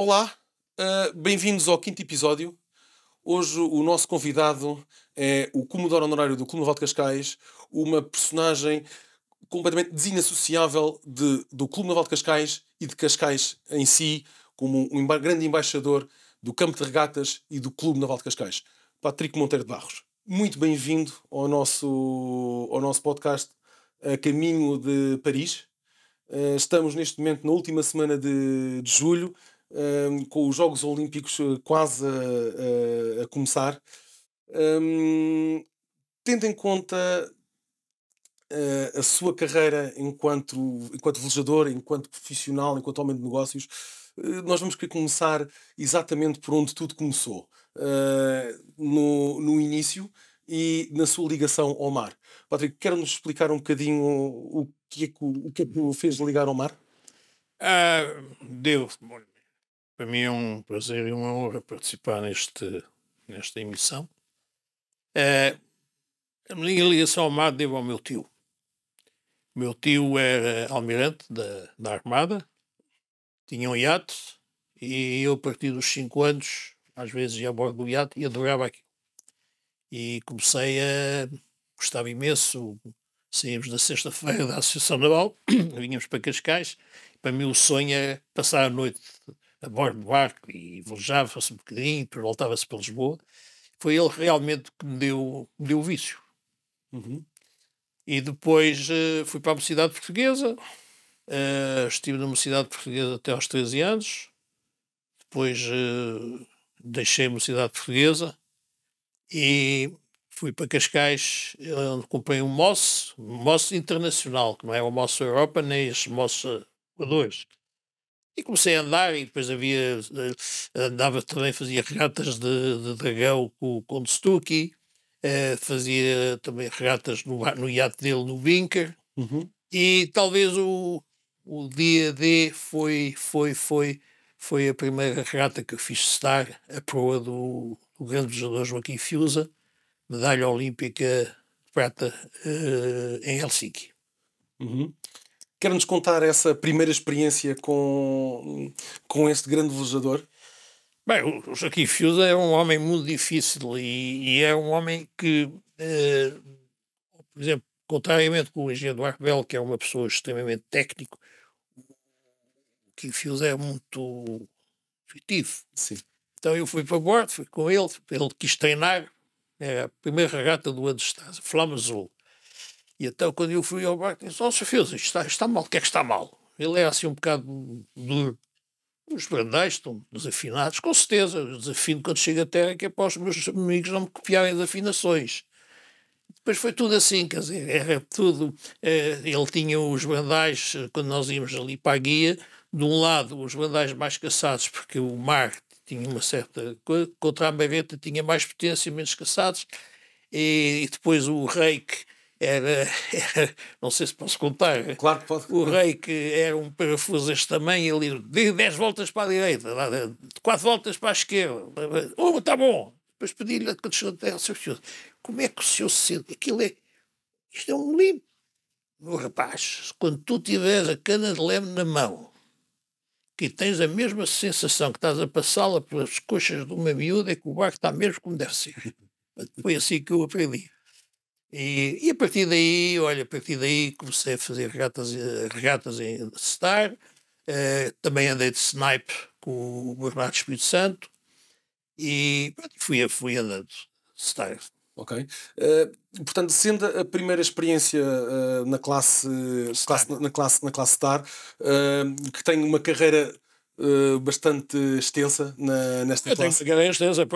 Olá, bem-vindos ao quinto episódio. Hoje o nosso convidado é o Comodoro Honorário do Clube Naval de Cascais, uma personagem completamente desassociável do Clube Naval de Cascais e de Cascais em si, como grande embaixador do campo de regatas e do Clube Naval de Cascais. Patrick Monteiro de Barros, muito bem-vindo ao nosso podcast a caminho de Paris. Estamos neste momento na última semana de julho, com os Jogos Olímpicos quase a começar. Tendo em conta a sua carreira enquanto velejador, enquanto profissional, enquanto homem de negócios, nós vamos querer começar exatamente por onde tudo começou, no início e na sua ligação ao mar. Patrick, quer-nos explicar um bocadinho o que é que o fez ligar ao mar? Ah, bom, para mim é um prazer e uma honra participar nesta emissão. A minha ligação ao mar devo ao meu tio. O meu tio era almirante da Armada, tinha um iate e eu, a partir dos 5 anos, às vezes ia a bordo do iate e adorava aquilo. E comecei a gostava imenso. Saímos na sexta-feira da Associação Naval, vínhamos para Cascais. Para mim o sonho era passar a noite a bordo do barco e velejava-se um bocadinho, depois voltava-se para Lisboa. Foi ele realmente que me deu o vício. Uhum. E depois fui para a Mocidade Portuguesa, estive na Mocidade Portuguesa até aos 13 anos, depois deixei a Mocidade Portuguesa e fui para Cascais, onde comprei um Moss internacional, que não é o Moss Europa, nem os Moss voadores. E comecei a andar e depois andava também, fazia regatas de dragão com o Conde Stucky, fazia também regatas no iate dele no Binker, Uhum. e talvez o dia D foi a primeira regata que eu fiz estar, a proa do grande velejador Joaquim Fiusa, medalha olímpica de prata em Helsinki. Uhum. Quer-nos contar essa primeira experiência com este grande velejador? Bem, o Joaquim Fiusa é um homem muito difícil e é um homem que, por exemplo, contrariamente com o engenheiro Duarte Belo, que é uma pessoa extremamente técnico, o Joaquim Fiusa é muito intuitivo. Sim. Então eu fui para bordo, fui com ele quis treinar, a primeira regata do ano de Estado, Flama Azul. E então quando eu fui ao barco, disse, Sr. Fiusa, isto está mal, o que é que está mal? Ele é assim um bocado duro. Os brandais estão desafinados, com certeza. Eu desafino quando chego a terra, que é para os meus amigos não me copiarem as afinações. Depois foi tudo assim, quer dizer, era tudo. Ele tinha os brandais, quando nós íamos ali para a guia, de um lado os brandais mais caçados, porque o mar tinha uma certa coisa, contra a marreta tinha mais potência, menos caçados, e depois o reiki era, não sei se posso contar, Claro que pode. o reiki era um parafuso deste tamanho, ele de 10 voltas para a direita, 4 voltas para a esquerda, está bom. Depois pedi-lhe, quando chegou a terra, Sr. como é que o senhor se sente? Isto é um limpo. Meu rapaz, quando tu tiveres a cana de leme na mão, que tens a mesma sensação que estás a passá-la pelas coxas de uma miúda, é que o barco está mesmo como deve ser. Foi assim que eu aprendi. E a partir daí, olha, comecei a fazer regatas em Star, também andei de snipe com o Bernardo Espírito Santo e pronto, fui andando de Star. Ok. Portanto, sendo a primeira experiência na classe, Star. na classe Star, que tem uma carreira bastante extensa nesta Eu tenho uma classe. grande extensa,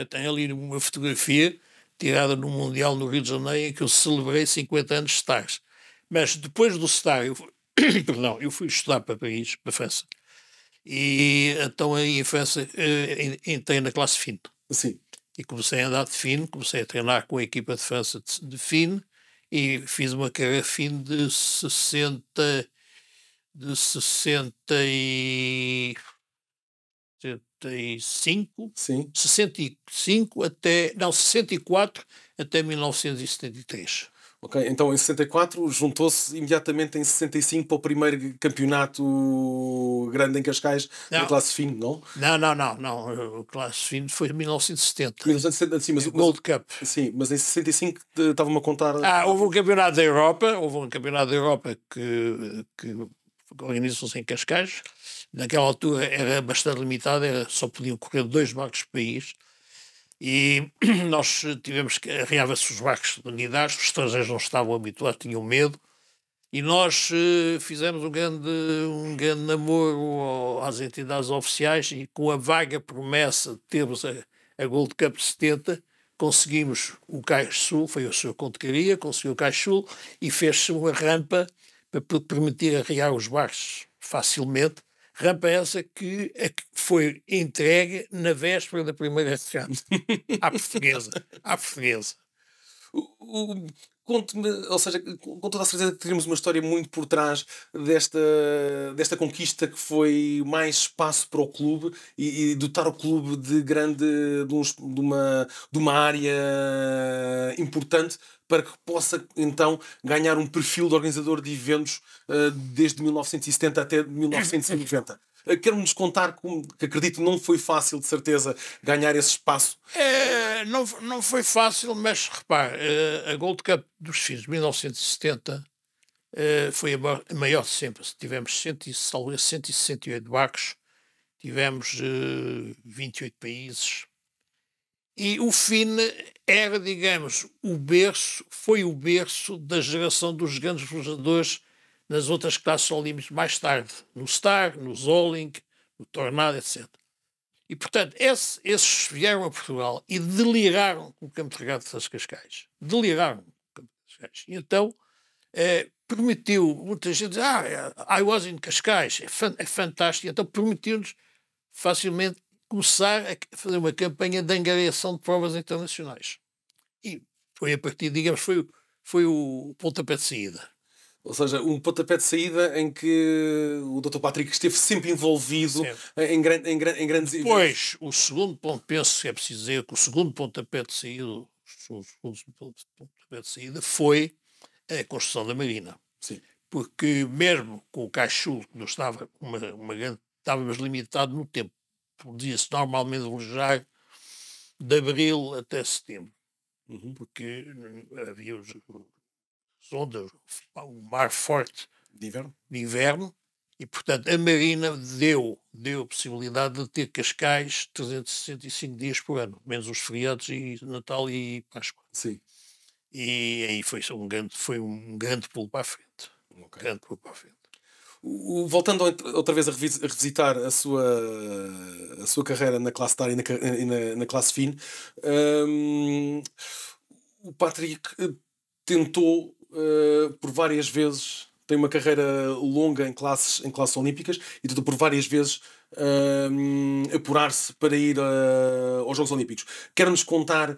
tem ali uma fotografia tirada no Mundial no Rio de Janeiro em que eu celebrei 50 anos de Stars. Mas depois do Star, perdão, eu fui estudar para Paris, para a França. E então aí em França entrei na classe fino. Sim. E comecei a andar de fino, comecei a treinar com a equipa de França de fino e fiz uma carreira fino de 60 e 65, Sim. 65 até, não, 64 até 1973. Ok, então em 64 juntou-se imediatamente em 65 para o primeiro campeonato grande em Cascais, na Não, classe fino, não? não. O Classe Fino foi em 1970. 1960, sim, A Gold Cup. sim, mas em 65 estava-me a contar. Houve um campeonato da Europa, que organizou-se em Cascais. Naquela altura era bastante limitado, só podiam correr 2 barcos por país. E nós tivemos que arriava-se os barcos de unidades, os estrangeiros não estavam habituados, tinham medo. E nós fizemos um grande namoro às entidades oficiais e com a vaga promessa de termos a Gold Cup 70, conseguimos o Cais Sul, foi o senhor Conde Caria, conseguiu o Cais Sul e fez-se uma rampa para permitir arriar os barcos facilmente. Rampa essa que foi entregue na véspera da primeira regata, à portuguesa, à portuguesa. Conte-me, ou seja, com toda a certeza que teríamos uma história muito por trás desta conquista que foi mais espaço para o clube e dotar o clube de uma área importante para que possa então ganhar um perfil de organizador de eventos desde 1970 até 1990. Quero-nos contar que acredito não foi fácil, de certeza, ganhar esse espaço. Não foi fácil, mas repare, a Gold Cup dos Filhos de 1970 foi a maior de sempre. Tivemos 168 barcos, tivemos 28 países. E o FIN era, digamos, foi o berço da geração dos grandes velejadores nas outras classes olímpicas mais tarde, no Star, no Zolling, no Tornado, etc. E, portanto, esses vieram a Portugal e deliraram com o Campo de Regatas das Cascais. Deliraram com o Campo das Cascais. E então permitiu, muita gente diz, I was in Cascais, é fantástico. Então permitiu-nos facilmente começar a fazer uma campanha de angariação de provas internacionais. E foi a partir, digamos, foi o pontapé de saída. Ou seja, um pontapé de saída em que o Dr. Patrick esteve sempre envolvido em grandes eventos. Pois, o segundo ponto, penso que é preciso dizer que o segundo pontapé de saída foi a construção da Marina. Sim. Porque mesmo com o Caixul, que não estava estávamos limitados no tempo. Podia-se normalmente velejar de abril até setembro. Porque havia os ondas, o mar forte de inverno, e portanto a Marina deu a possibilidade de ter Cascais 365 dias por ano, menos os feriados e Natal e Páscoa. Sim. E aí foi um grande pulo para a frente. Okay. Grande pulo para a frente. Voltando outra vez a revisitar a sua carreira na classe Star e na classe Fin, o Patrick tentou por várias vezes, tem uma carreira longa em classes olímpicas e tentou por várias vezes apurar-se para ir aos Jogos Olímpicos. Quer-nos contar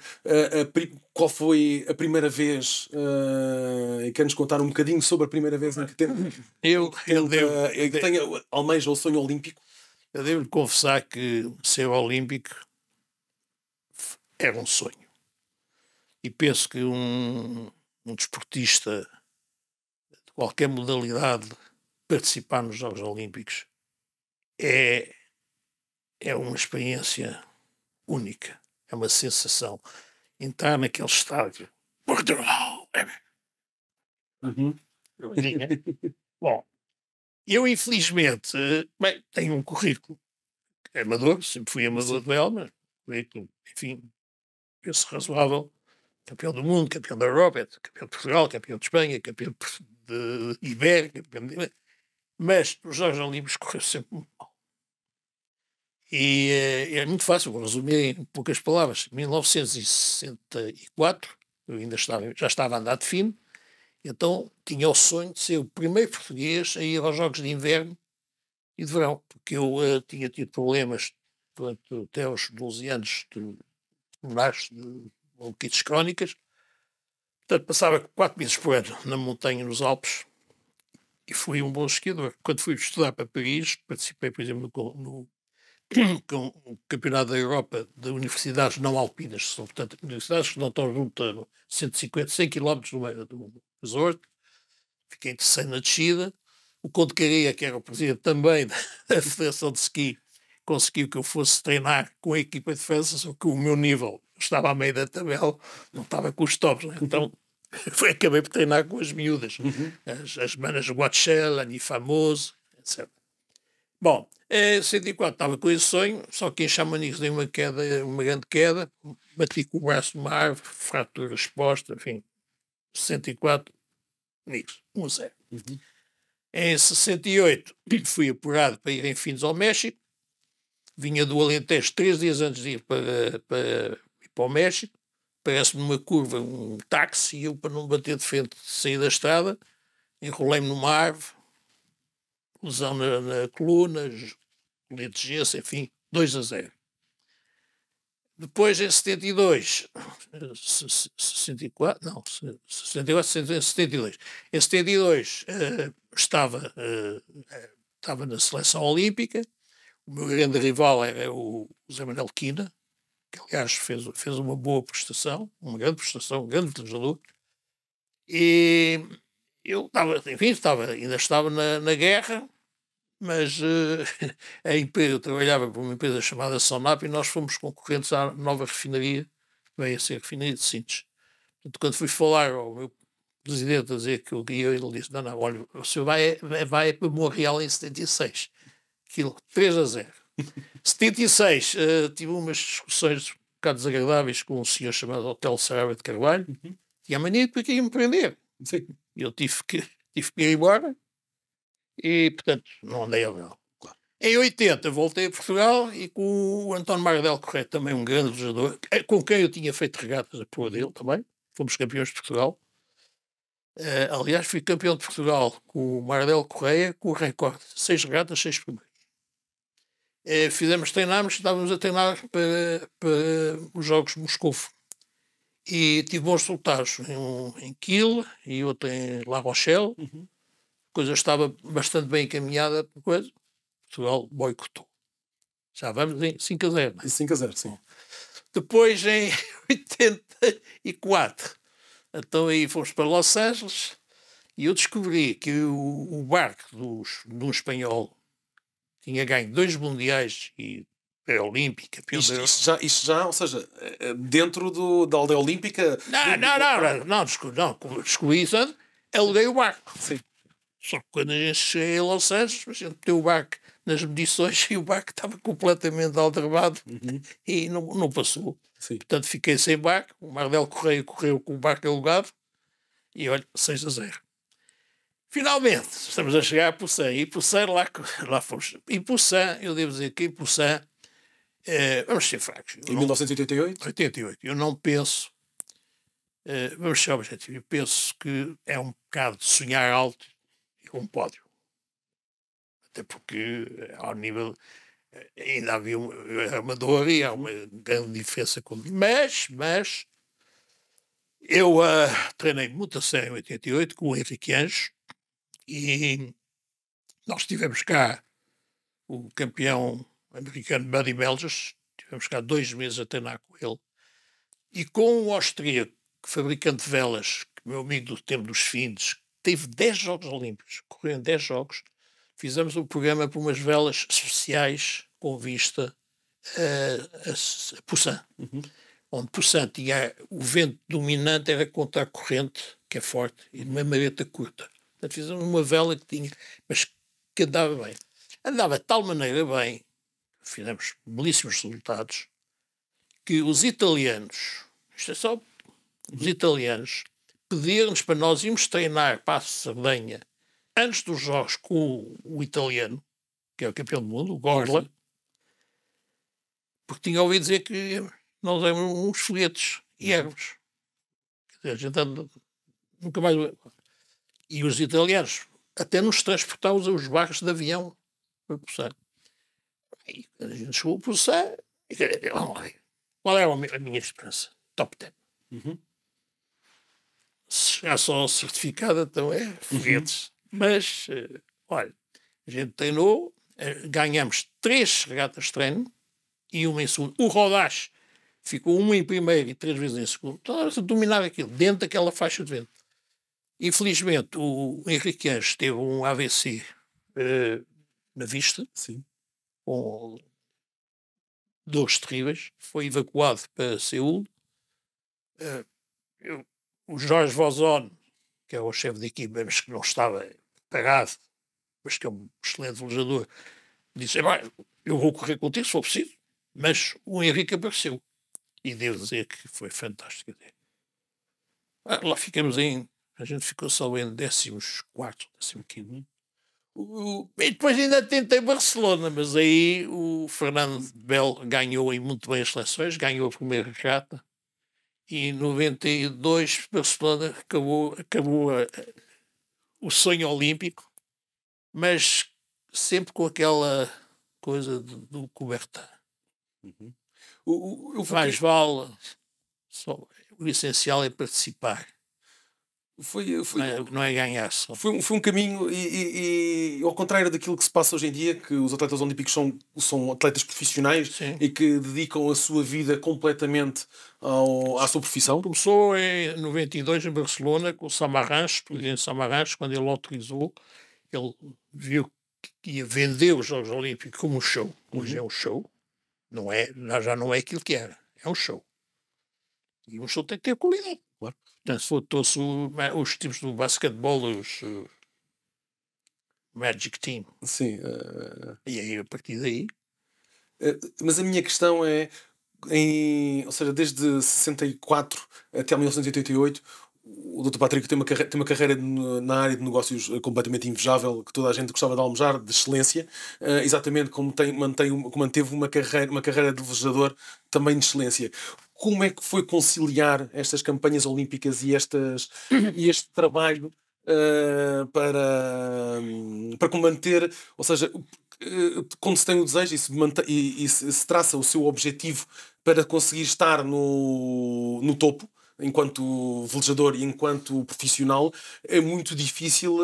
qual foi a primeira vez e quer-nos contar um bocadinho sobre a primeira vez em que almeja o sonho olímpico? Eu devo confessar que ser olímpico era um sonho. E penso que um desportista de qualquer modalidade participar nos Jogos Olímpicos é uma experiência única, é uma sensação. Entrar naquele estádio, Portugal. Bom, eu infelizmente tenho um currículo amador, sempre fui amador de vela, mas currículo, enfim, penso razoável. Campeão do mundo, campeão da Europa, campeão de Portugal, campeão de Espanha, campeão de Ibérica, mas os Jogos Olímpicos correu sempre muito mal. E é muito fácil, vou resumir em poucas palavras. Em 1964, eu já estava a andar de fino, então tinha o sonho de ser o primeiro português a ir aos Jogos de Inverno e de Verão, porque eu tinha tido problemas durante até aos 12 anos de bronquites crónicas. Portanto, passava 4 meses por ano na montanha, nos Alpes, e fui um bom esquiador. Quando fui estudar para Paris, participei, por exemplo, com o Campeonato da Europa de Universidades Não Alpinas, que são, portanto, universidades que não estão junto a 150, 100 km do meio do resort. Fiquei terceiro na descida. O Conde Caria, que era o presidente também da Federação de Ski, conseguiu que eu fosse treinar com a equipa de França, só que o meu nível estava à meio da tabela, não estava com os tops, né? Então acabei por treinar com as miúdas, as manas Watchel, Annie Famoso, etc. Bom, em 64 estava com esse sonho, só que em Chamonix dei uma queda, uma grande queda, bati com o braço numa árvore, fratura exposta, enfim, 64, nisso, 1-0. Em 68 fui apurado para ir em Fins ao México, vinha do Alentejo 3 dias antes de ir para o México, parece-me numa curva um táxi, e eu, para não bater de frente, saí da estrada, enrolei-me numa árvore, lesão na coluna, colete de gesso, enfim, 2-0. Depois, em 72, 64, não, 64, 72. Em 72 estava na seleção olímpica. O meu grande rival era o Zé Manuel Quina, que aliás fez uma boa prestação, uma grande prestação, um grande treinador. E eu ainda estava na guerra, mas a empresa, eu trabalhava por uma empresa chamada Sonap e nós fomos concorrentes à nova refinaria, que veio a ser a refinaria de Sintes. Portanto, quando fui falar ao meu presidente a dizer que eu queria, ele disse: não, olha, o senhor vai para Montreal em 76. Aquilo, 3-0. 76, tive umas discussões um bocado desagradáveis com um senhor chamado Hotel Saraiva de Carvalho, tinha a mania de que queria me prender. Sim. Eu tive que ir embora e, portanto, não andei a ver. Claro. Em 80 voltei a Portugal e com o António Mardel Correia, também um grande jogador, com quem eu tinha feito regatas a proa dele também, fomos campeões de Portugal. Aliás, fui campeão de Portugal com o Mardel Correia, com o recorde, 6 regatas, 6 primeiros. Estávamos a treinar para os Jogos de Moscou. E tive bons resultados, um em Kiel e outro em La Rochelle. A coisa estava bastante bem encaminhada, Portugal boicotou. Já vamos em 5-0. Não é? 5-0, sim. Depois, em 84, então aí fomos para Los Angeles e eu descobri que o barco de um espanhol tinha ganho 2 mundiais e pré-olímpica. Isto já, ou seja, dentro da aldeia olímpica... Não, descobri isso antes, aluguei o barco. Sim. Só que quando a gente cheguei a Los Angeles, a gente meteu o barco nas medições e o barco estava completamente aldrabado e não passou. Sim. Portanto, fiquei sem barco. O Mardel Correia correu com o barco alugado e olha, 6-0. Finalmente, estamos a chegar a Poussin. E Poussin, lá fomos. E Poussin, eu devo dizer que em Poussin, vamos ser fracos. Em 1988? 88. Eu não penso, vamos ser objetivos, eu penso que é um bocado de sonhar alto e com um pódio. Até porque, ao nível, ainda havia amador e há uma grande diferença comigo. Mas eu treinei muito a sério em 88 com o Henrique Anjos. E nós tivemos cá o campeão americano Buddy Melges, tivemos cá 2 meses a treinar com ele, e com o austríaco, fabricante de velas, meu amigo do tempo dos Findes, teve 10 Jogos Olímpicos, correram 10 jogos, fizemos um programa para umas velas especiais com vista a Poussin, onde Poussin tinha o vento dominante, era contra a corrente, que é forte, e uma mareta curta. Portanto, fizemos uma vela que tinha, mas que andava bem. Andava de tal maneira bem, fizemos belíssimos resultados, que os italianos, isto é só, os italianos, pediram-nos para nós irmos treinar para a Sardenha antes dos jogos com o italiano, que é o campeão do mundo, o Gorla, porque tinha ouvido dizer que nós éramos uns foguetes e éramos. Quer dizer, a gente nunca mais... E os italianos até nos transportavam os barcos de avião para Poussin. E quando a gente chegou a Poussin, qual era a minha esperança? Top 10. Se chegar só ao certificado, então é foguetes. Mas, olha, a gente treinou, ganhamos 3 regatas de treino e uma em segundo. O Rodas ficou uma em primeiro e 3 vezes em segundo. Então, a dominar aquilo, dentro daquela faixa de vento. Infelizmente, o Henrique Anjos teve um AVC na vista, Sim. com dores terríveis, foi evacuado para Seul. O Jorge Vozon, que é o chefe de equipa, mas que não estava parado, mas que é um excelente velejador, disse: eu vou correr contigo se for preciso. Mas o Henrique apareceu. E devo dizer que foi fantástico. Lá ficamos a gente ficou só em 14º, 15º. E depois ainda tentei Barcelona, mas aí o Fernando Bel ganhou aí muito bem as seleções, ganhou a primeira regata. E em 92 Barcelona acabou o sonho olímpico, mas sempre com aquela coisa do Coubertin. Uhum. Mais vale, o essencial é participar. Não é ganhar só. Foi um caminho e ao contrário daquilo que se passa hoje em dia, que os atletas olímpicos são atletas profissionais. Sim. E que dedicam a sua vida completamente à sua profissão. Começou em 92 em Barcelona com o Samaranch, presidente Samaranch, quando ele autorizou, ele viu que ia vender os Jogos Olímpicos como um show. Hoje é um show, já não é aquilo que era, é um show. E um show tem que ter qualidade. Claro. Portanto, se fosse os tipos do basquetebol, os Magic Team. Sim. E aí, a partir daí... mas a minha questão é, ou seja, desde 64 até 1988, o Dr. Patrick tem uma carreira na área de negócios completamente invejável, que toda a gente gostava de almejar, de excelência, exatamente como manteve uma carreira de velejador também de excelência. Como é que foi conciliar estas campanhas olímpicas e este trabalho para manter, ou seja, quando se tem o desejo e se traça o seu objetivo para conseguir estar no topo, enquanto velejador e enquanto profissional, é muito difícil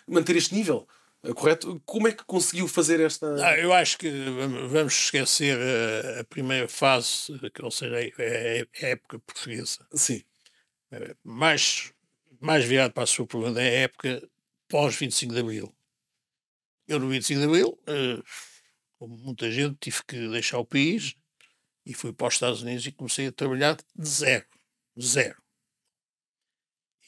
manter este nível. Correto? Como é que conseguiu fazer esta... eu acho que vamos esquecer a primeira fase, ou seja, a época portuguesa. Sim. Mais virado para a sua pergunta, é a época pós-25 de Abril. Eu no 25 de Abril, como muita gente, tive que deixar o país e fui para os Estados Unidos e comecei a trabalhar de zero.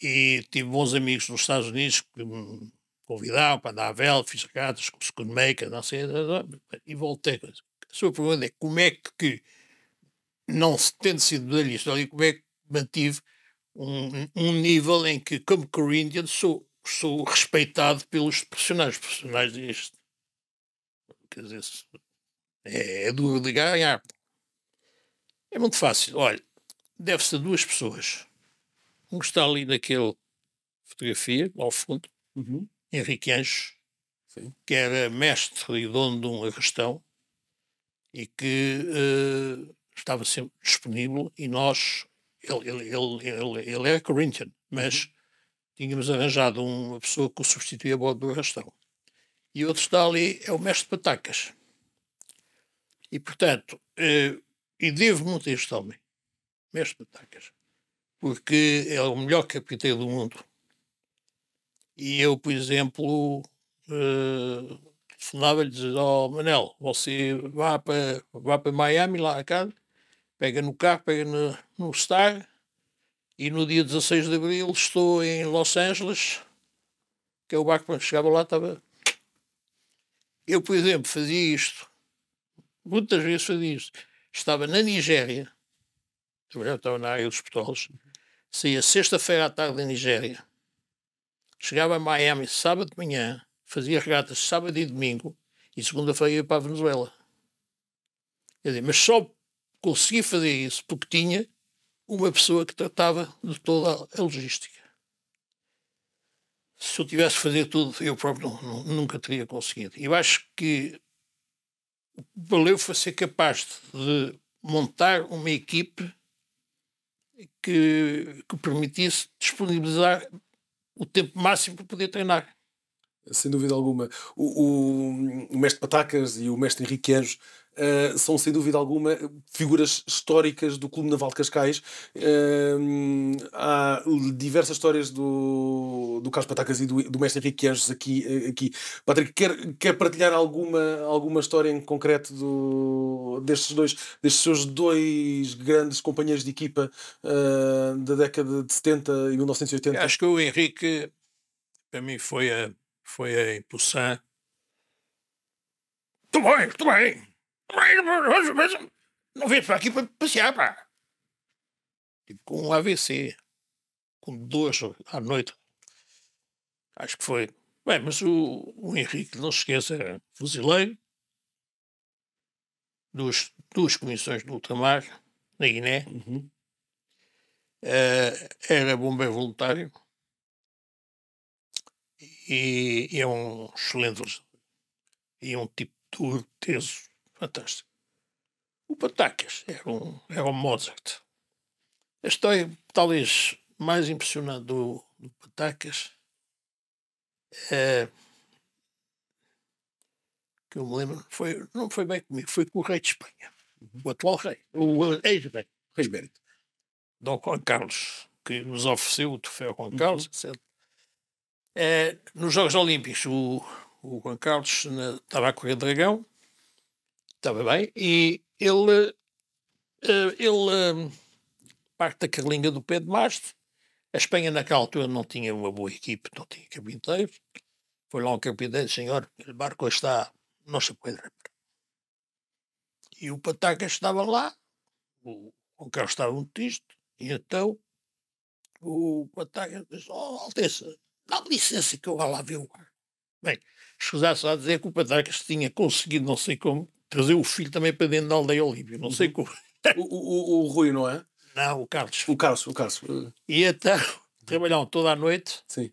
E tive bons amigos nos Estados Unidos que me convidaram para andar a vela, fiz regatas com o Schoonmaker, não sei, e voltei. A sua pergunta é como é que, não tendo sido medalhista, como é que mantive um nível em que, como Corinthians, sou respeitado pelos profissionais disto. Quer dizer, é duro de ganhar. É muito fácil. Olha, deve-se a 2 pessoas. Um que está ali naquela fotografia, ao fundo, Henrique Anjos, que era mestre e dono de um arrastão e que estava sempre disponível, e nós, ele era Corinthian, mas tínhamos arranjado uma pessoa que o substituía a bordo do arrastão. E outro está ali, é o mestre Patacas. E, portanto, e devo muito a este homem, mestre Patacas, porque é o melhor capiteiro do mundo. E eu, por exemplo, telefonava-lhe e dizia: Manel, você vá para Miami, lá a casa, pega no carro, pega no Star, e no dia 16 de Abril estou em Los Angeles, que é o barco quando chegava lá estava... Eu, por exemplo, fazia isto, muitas vezes fazia isto. Estava na Nigéria, estava na área dos petróleos, saía sexta-feira à tarde da Nigéria, chegava a Miami sábado de manhã, fazia regatas sábado e domingo, e segunda-feira ia para a Venezuela. Quer dizer, mas só consegui fazer isso porque tinha uma pessoa que tratava de toda a logística. Se eu tivesse que fazer tudo, eu próprio nunca teria conseguido. E eu acho que valeu foi ser capaz de montar uma equipe que permitisse disponibilizar o tempo máximo para poder treinar. Sem dúvida alguma. O mestre Patacas e o mestre Henrique Anjos são, sem dúvida alguma, figuras históricas do Clube Naval de Cascais. Há diversas histórias do Carlos Patacas e do mestre Henrique Anjos aqui. Patrick, quer partilhar alguma história em concreto destes seus dois grandes companheiros de equipa da década de 70 e 1980? Acho que o Henrique, para mim, foi a impulsão. Estou bem, estou bem. Mas não vens para aqui para passear, pá. Tipo, com um AVC, com dores à noite. Acho que foi. Bem, mas o Henrique, não se esqueça, era fuzileiro, duas comissões de ultramar, na Guiné. Uhum. Era bombeiro voluntário e é um excelente e um tipo duro, teso, fantástico. O Patacas era um Mozart. A história talvez mais impressionante do Patacas que eu me lembro não foi bem comigo, foi com o rei de Espanha, o atual rei, o ex-rei, Reis Mérito. Dom Juan Carlos, que nos ofereceu o troféu Juan Carlos, etc. Nos Jogos Olímpicos, o Juan Carlos estava a correr dragão, estava bem, e ele parte da carlinha do pé de mastro. A Espanha naquela altura não tinha uma boa equipe, não tinha carpinteiro. Foi lá um carpinteiro, senhor, o barco está, não se pode reparar. E o Patacas estava lá, o Juan Carlos estava muito triste, e então o Patacas disse, oh, Alteza, dá-me licença que eu vá lá ver o barco. Bem, escusar-se a dizer que o Patacas tinha conseguido, não sei como, trazer o filho também para dentro da aldeia Olímpia, não sei como. O Rui, não é? Não, o Carlos. O Carlos. E então trabalhavam toda a noite Sim.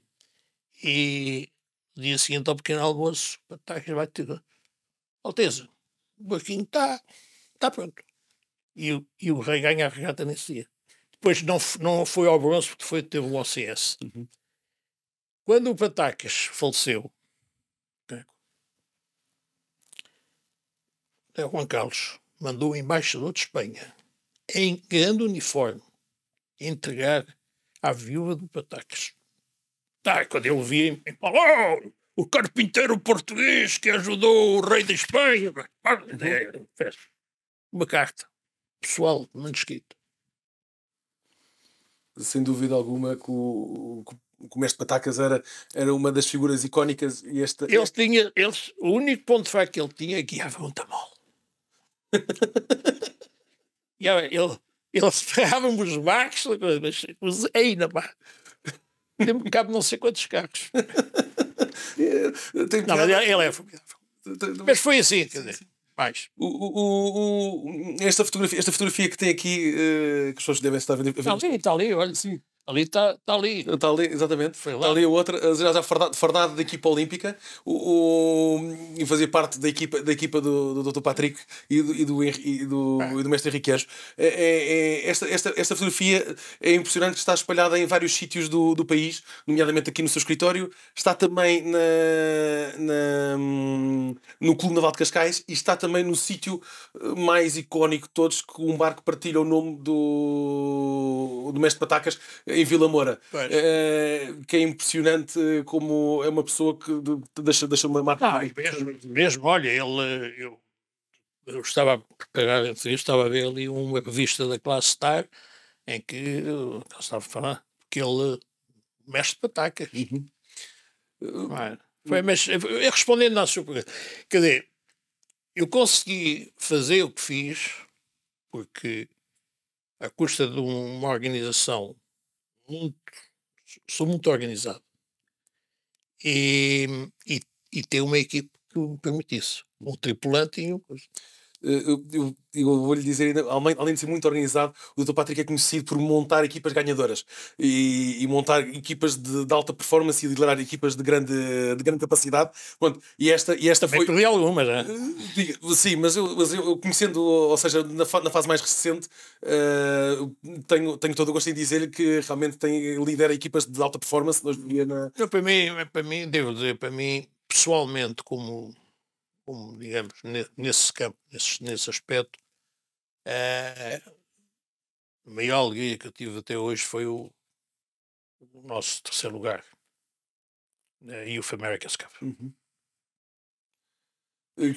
e no dia seguinte ao pequeno almoço, o Patacas vai ter. Alteza, o barquinho está pronto. E o rei ganha a regata nesse dia. Depois não foi ao bronze porque teve o OCS. Uhum. Quando o Patacas faleceu, o Juan Carlos mandou o embaixador de Espanha, em grande uniforme, entregar à viúva do Patacas. Quando ele via, oh, o carpinteiro português que ajudou o rei da Espanha. Uma carta pessoal, manuscrito. Sem dúvida alguma que o mestre Patacas era uma das figuras icónicas. E O único ponto fraco que ele tinha é que guiava muito mal. Ele ferrava-me os barcos, mas ainda pá. Tem-me cabe não sei quantos carros. Não, mas ele é formidável. Mas foi assim, quer dizer, mais. Esta fotografia que tem aqui, que as pessoas devem estar a ver. Está ali, olha. Sim. Ali está ali. Está ali, exatamente. Foi lá. Está ali a outra, já fardado da equipa olímpica, e fazia parte da equipa do Dr. Patrick e do mestre Henrique Anjos. Esta fotografia é impressionante, que está espalhada em vários sítios do país, nomeadamente aqui no seu escritório. Está também no Clube Naval de Cascais e está também no sítio mais icónico de todos, que um barco partilha o nome do mestre Patacas, em Vila Moura, que é impressionante como é uma pessoa que deixa uma marca. Mesmo, olha, eu estava a preparar a entrevista, estava a ver ali uma revista da classe Star em que ele estava a falar que ele mexe Patacas. Uhum. Mas respondendo à sua pergunta, quer dizer, eu consegui fazer o que fiz porque à custa de uma organização sou muito organizado e ter uma equipe que me permitisse, um tripulante e Eu vou-lhe dizer, ainda, além de ser muito organizado, o Dr. Patrick é conhecido por montar equipas ganhadoras e montar equipas de alta performance e liderar equipas de grande capacidade. Pronto, e esta Também foi. perdi algumas, né? Sim, mas eu conhecendo, ou seja, na fase mais recente, tenho todo o gosto em dizer-lhe que realmente lidera equipas de alta performance. Nós via na. Para mim, devo dizer, para mim, pessoalmente, como digamos, nesse campo, nesse aspecto, a maior alegria que eu tive até hoje foi o nosso terceiro lugar na Youth America's Cup. Uhum.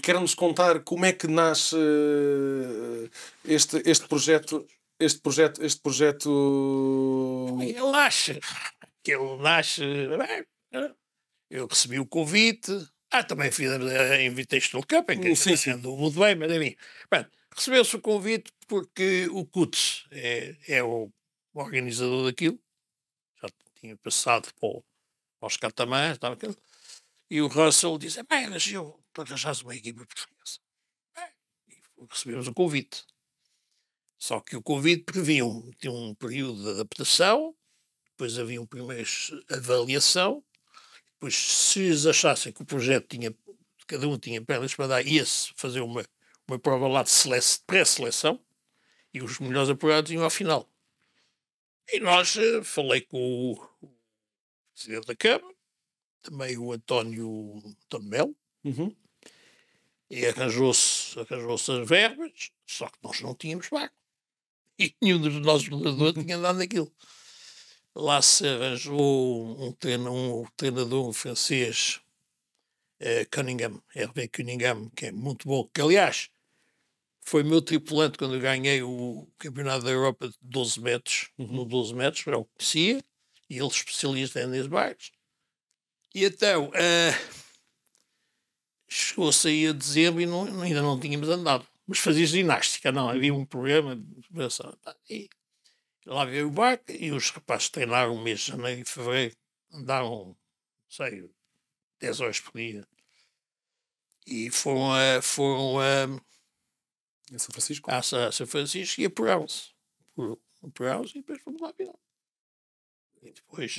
Quer-nos contar como é que nasce este projeto? Ele nasce. Eu recebi o convite. Também fiz a Invitational Cup, em que Sim, sim. andou muito bem, mas enfim. Bem, recebeu-se o convite porque o Kutz é o organizador daquilo. Já tinha passado aos catamãs, estava aquilo. E o Russell disse: bem, mas eu, tu arranjaste uma equipa portuguesa. E recebemos o convite. Só que o convite previa tinha um período de adaptação, depois havia um primeiro avaliação, depois se eles achassem que o projeto cada um tinha pernas para dar, ia-se fazer uma prova lá de pré-seleção, e os melhores apurados iam ao final. E nós, falei com o presidente da Câmara, também o António Melo, Uhum. e arranjou-se as verbas, só que nós não tínhamos pago. E nenhum dos nossos jogadores tinha andado naquilo. Lá se arranjou um treinador francês, Cunningham, Hervé Cunningham, que é muito bom, que aliás foi meu tripulante quando eu ganhei o Campeonato da Europa de 12 metros, no 12 metros, eu o conhecia, e ele especialista em desbarques. E então, chegou-se aí a dezembro e ainda não tínhamos andado. Mas fazia ginástica, não, havia um programa de preparação. E lá veio o barco e os rapazes treinaram um mês de janeiro e fevereiro, andaram, não sei, 10 horas por dia. E foram a São Francisco. São Francisco e apuraram-se. Apuraram-se e depois fomos lá virar. E depois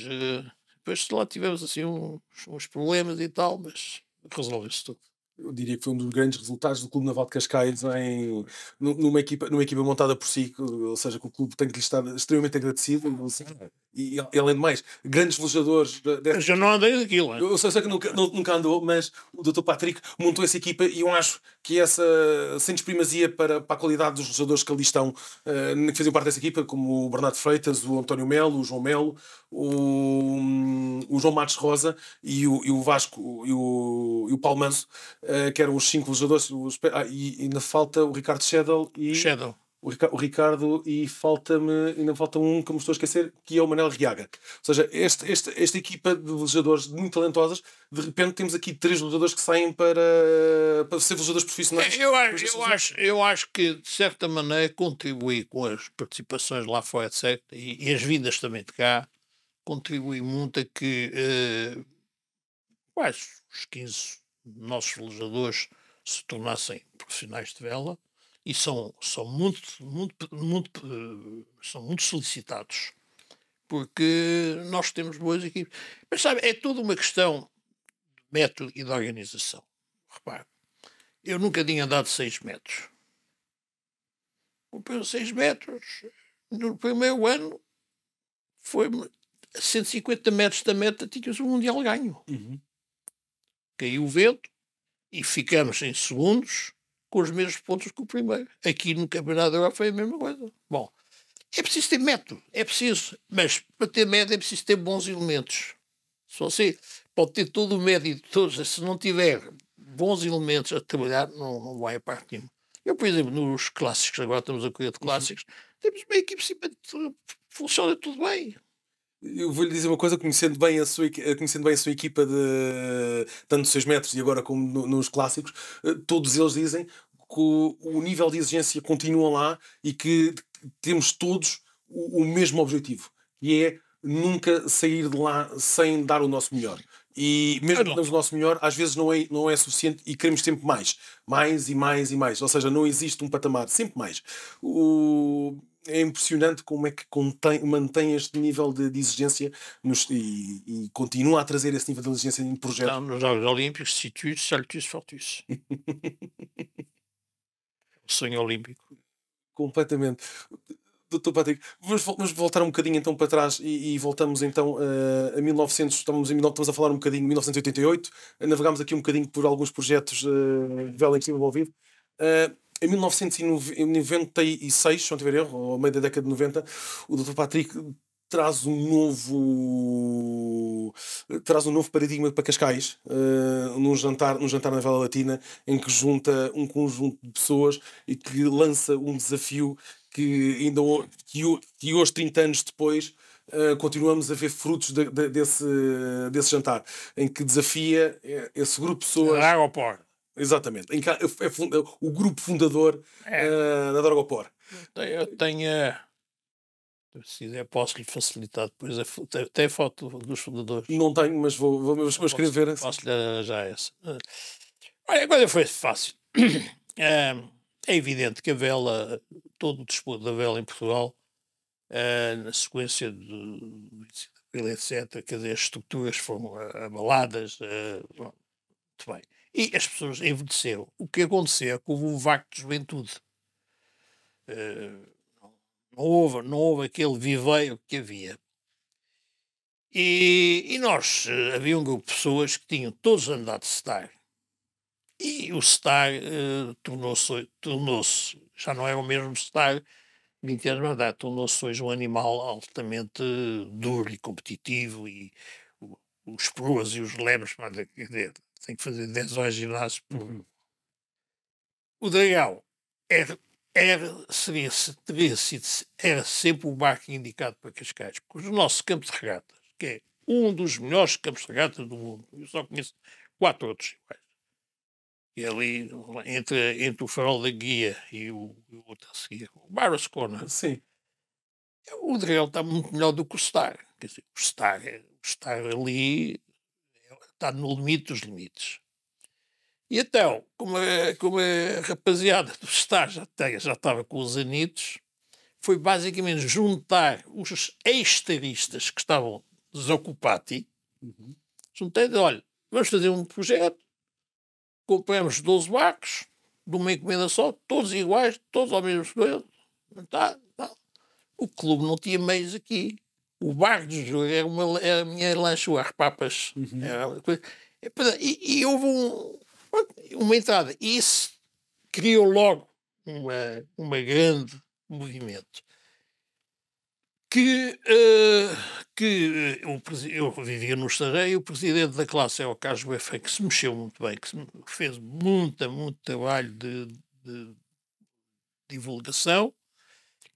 lá tivemos assim uns problemas e tal, mas resolveu-se tudo. Eu diria que foi um dos grandes resultados do Clube Naval de Cascais numa equipa montada por si, ou seja, que o clube tem que lhe estar extremamente agradecido. E além de mais, grandes velejadores. Mas eu não andei daquilo, hein? Eu sei que nunca andou, mas o Dr. Patrick montou essa equipa e eu acho que sem desprimazia para a qualidade dos velejadores que ali estão, que faziam parte dessa equipa, como o Bernardo Freitas, o António Melo, o João Melo, o João Matos Rosa e o Vasco e o Paulo Manso, que eram os 5 velejadores. E ainda falta o Ricardo Schedel e. Shadow. O Ricardo, e ainda falta um que me estou a esquecer, que é o Manel Riaga. Ou seja, esta equipa de velejadores muito talentosos, de repente temos aqui 3 velejadores que saem para ser velejadores profissionais. Eu acho que, de certa maneira, contribui com as participações lá fora, etc. E as vindas também de cá, contribui muito a que quase os 15 nossos velejadores se tornassem profissionais de vela. E são muito solicitados, porque nós temos boas equipes. Mas sabe, é tudo uma questão de método e de organização. Repare, eu nunca tinha andado 6 metros. O 6 metros, no primeiro ano, foi a 150 metros da meta, tínhamos um Mundial ganho. Uhum. Caiu o vento e ficamos em segundos, com os mesmos pontos que o primeiro. Aqui no Campeonato da Europa foi a mesma coisa. Bom, é preciso ter método, é preciso, mas para ter método é preciso ter bons elementos. Se você pode ter todo o método de todos, se não tiver bons elementos a trabalhar, não vai a parte nenhuma. Eu, por exemplo, nos clássicos, agora estamos a correr de clássicos, temos uma equipe simpática, funciona tudo bem. Eu vou-lhe dizer uma coisa, conhecendo bem a sua equipa tanto de 6 metros e agora como nos clássicos, todos eles dizem que o nível de exigência continua lá e que temos todos o mesmo objetivo, e é nunca sair de lá sem dar o nosso melhor. E mesmo que damos o nosso melhor, às vezes não é suficiente e queremos sempre mais. Mais e mais e mais. Ou seja, não existe um patamar, sempre mais. É impressionante como é que mantém este nível de exigência e continua a trazer esse nível de exigência em projetos. Então, nos Jogos Olímpicos, situs, saltus, fortus. O sonho olímpico. Completamente. Doutor Patrick, vamos voltar um bocadinho então para trás e voltamos então a 1900, estamos a falar um bocadinho de 1988, navegámos aqui um bocadinho por alguns projetos de vela em que estive envolvido. Em 1996, se não tiver erro, ou ao meio da década de 90, o Dr. Patrick traz um novo paradigma para Cascais, num jantar na Vela Latina, em que junta um conjunto de pessoas e que lança um desafio que que hoje, 30 anos depois, continuamos a ver frutos desse jantar, em que desafia esse grupo de pessoas. Dragopor. Exatamente. Em que o grupo fundador da Dragopor. Eu tenho. Se quiser, posso lhe facilitar depois até a foto dos fundadores. Não tenho, mas vou escrever. Posso lhe arranjar essa. Olha, a coisa foi fácil. É evidente que a vela, todo o desporto da vela em Portugal, na sequência do etc., quer dizer, as estruturas foram abaladas, muito bem. E as pessoas envelheceram. O que aconteceu é que houve um vácuo de juventude. Não houve aquele viveiro que havia. E nós, havia um grupo de pessoas que tinham todos andado de Star. E o Star tornou-se, já não é o mesmo Star 20 anos mais tarde, tornou-se hoje um animal altamente duro e competitivo, e os proas e os lebres, tem que fazer 10 horas de ginásio por... O Dragão era sempre o barco indicado para Cascais, porque o nosso campo de regatas, que é um dos melhores campos de regatas do mundo, eu só conheço 4 outros iguais, e ali entre o Farol da Guia e o outro a seguir, o Barros Corner. Sim. O Dragão está muito melhor do que o Star. Quer dizer, o Star ali está no limite dos limites. E então, como a rapaziada do Star já estava com os anitos, foi basicamente juntar os ex-staristas que estavam desocupati. Juntei, olha, vamos fazer um projeto, compramos 12 barcos, de uma encomenda só, todos iguais, todos ao mesmo preço. Tá. O clube não tinha meios aqui. O barco de jogo era a minha lancha, as papas. E houve uma entrada. E isso criou logo uma grande movimento. Eu vivia no estrangeiro e o presidente da classe é o Carlos Boefém, que se mexeu muito bem, que fez muito trabalho de divulgação,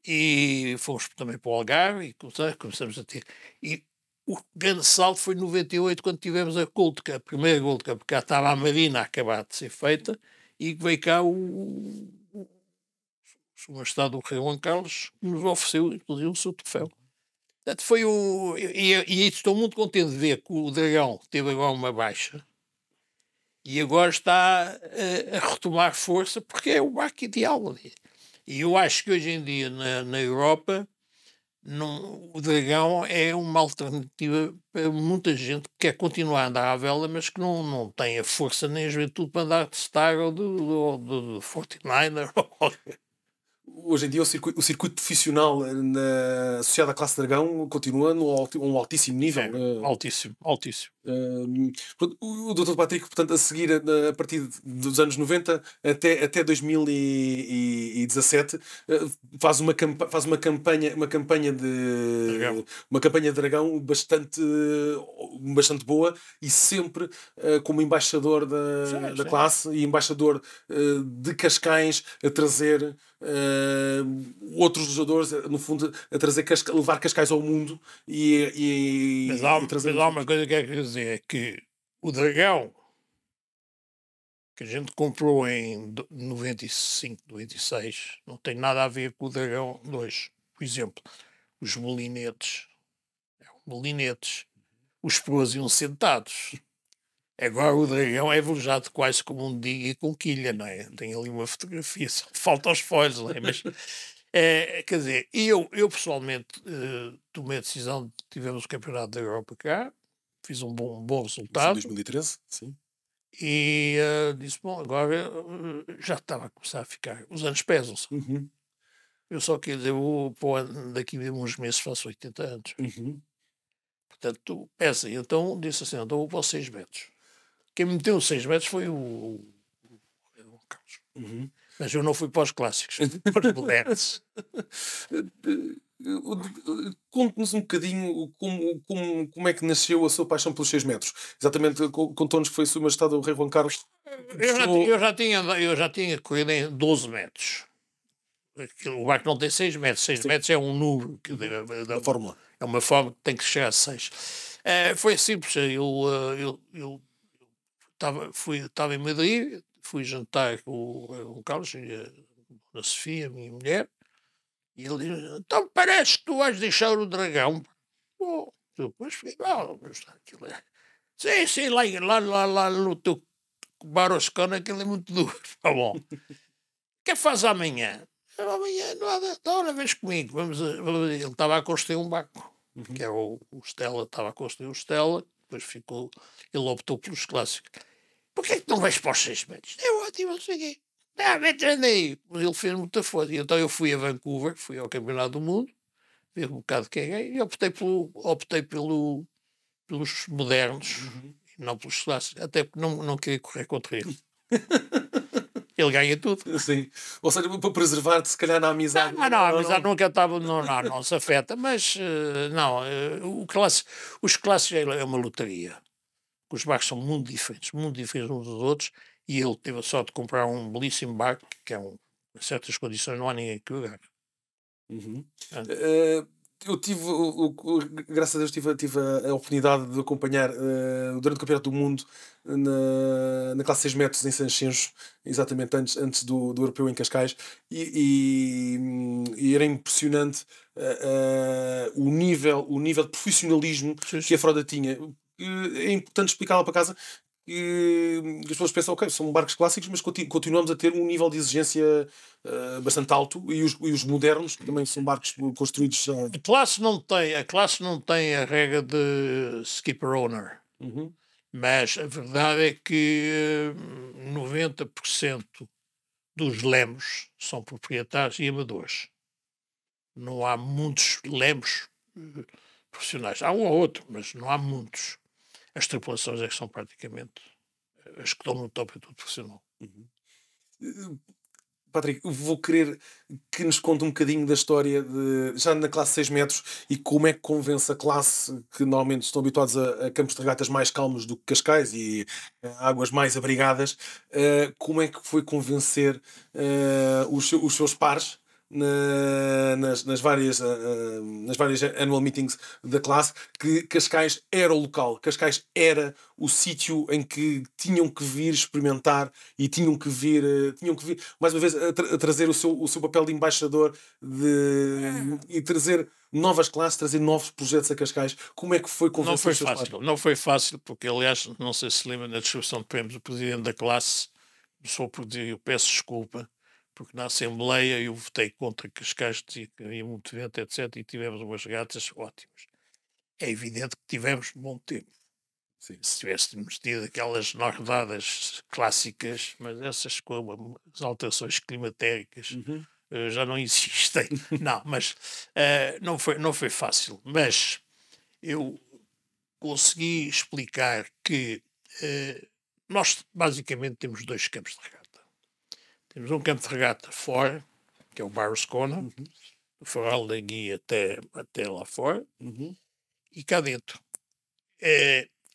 e fomos também para o Algarve e começamos a ter. E o grande salto foi em 98, quando tivemos a Gold Cup, a primeira Gold Cup, porque já estava a Marina a acabar de ser feita, e veio cá o Majestade do Rei Juan Carlos, que nos ofereceu, inclusive, o seu troféu. Portanto, foi e estou muito contente de ver que o Dragão teve agora uma baixa e agora está a retomar força, porque é o barco ideal ali. E eu acho que hoje em dia na Europa o Dragão é uma alternativa para muita gente que quer continuar a andar à vela, mas que não tem a força nem a juventude para andar de Star ou de 49er. Hoje em dia o circuito profissional associado à classe Dragão continua um altíssimo nível. Altíssimo. O Dr. Patrick, portanto, a seguir a partir dos anos 90 até 2017 faz uma campanha de Dragão bastante boa, e sempre como embaixador da classe e embaixador de Cascais, a trazer outros jogadores, no fundo, a levar Cascais ao mundo mas há uma coisa que eu quero dizer, é que o Dragão que a gente comprou em 95, 96 não tem nada a ver com o Dragão 2. Por exemplo, os molinetes, os proas iam sentados. Agora o dragão é velejado quase como um diga com quilha, não é? Tem ali uma fotografia, só falta os foils, não é? Mas, quer dizer, eu pessoalmente tomei a decisão de tivemos o Campeonato da Europa cá, fiz um bom Em resultado 2013, sim. e disse, bom, agora já estava a começar a ficar, os anos pesam-se. Uhum. Eu só queria dizer, eu, pô, daqui a uns meses faço 80 anos. Uhum. Portanto, pesa. Então disse assim, então vou para os 6 metros. Quem me meteu os 6 metros foi o Carlos. Uhum. Mas eu não fui para os clássicos, fui para os modernos. Conte-nos um bocadinho como é que nasceu a sua paixão pelos 6 metros. Exatamente, contou-nos que foi Sua Majestade o Rei Juan Carlos. Eu já tinha corrido em 12 metros. O barco não tem 6 metros. 6 metros é um número Da Fórmula. é uma forma que tem que chegar a 6. Foi simples. Eu estava em Madrid, fui jantar com o Carlos e a Sofia, a minha mulher, e ele disse: então parece que tu vais deixar o dragão. Pô, depois fui, aquilo é. Sim, lá no teu Baroscona, aquilo é muito duro. Tá bom. O que é que faz amanhã? Amanhã nada, está uma vez comigo. Ele estava a construir um barco, que é o Stella, estava a construir o Stella, depois ficou, ele optou pelos clássicos. Porquê é que não vais para os 6 metros? É ótimo, não sei o quê. Mete aí. Mas ele fez muita força. Então eu fui a Vancouver, fui ao Campeonato do Mundo, vi um bocado quem é, e optei pelos modernos, e não pelos clássicos, até porque não queria correr contra ele. Ele ganha tudo. Sim. Ou seja, para preservar-te, se calhar, na amizade. Não, a amizade nunca estava, não se afeta, mas os clássicos é uma lotaria. Os barcos são muito diferentes uns dos outros, e ele teve a sorte de comprar um belíssimo barco, que é em certas condições não há ninguém que o agarre. Uhum. Eu tive, graças a Deus, tive a oportunidade de acompanhar durante o Campeonato do Mundo na classe 6 metros em Sanxenxo, exatamente antes do Europeu em Cascais, e era impressionante o nível de profissionalismo que a frota tinha. É importante explicar lá para casa que as pessoas pensam, ok, são barcos clássicos, mas continuamos a ter um nível de exigência bastante alto, e os modernos, que também são barcos construídos já. A classe não tem a regra de skipper owner, Uhum. mas a verdade é que 90% dos lemos são proprietários e amadores. Não há muitos lemos profissionais. Há um ou outro, mas não há muitos. As tripulações é que são praticamente as que estão no topo, é tudo profissional. Patrick, vou querer que nos conte um bocadinho da história já na classe 6 metros, e como é que convence a classe, que normalmente estão habituados a campos de regatas mais calmos do que Cascais e águas mais abrigadas, como é que foi convencer os seus pares nas várias annual meetings da classe que Cascais era o local, Cascais era o sítio em que tinham que vir experimentar e tinham que vir mais uma vez a trazer o seu papel de embaixador e trazer novas classes, trazer novos projetos a Cascais. Como é que foi convencer os seus pares? Não foi fácil, porque aliás, não sei se lembra, na distribuição de prémios, o presidente da classe começou por dizer: eu peço desculpa, porque na Assembleia eu votei contra Cascais, dizia que havia muito vento, etc. E tivemos umas regatas ótimas. É evidente que tivemos bom tempo. Sim. Se tivéssemos tido aquelas rodadas clássicas, mas essas com as alterações climatéricas já não existem. Não, mas não foi fácil. Mas eu consegui explicar que nós basicamente temos 2 campos de regata. Temos um campo de regata fora, que é o Baroscona, do farol da guia até lá fora, e cá dentro.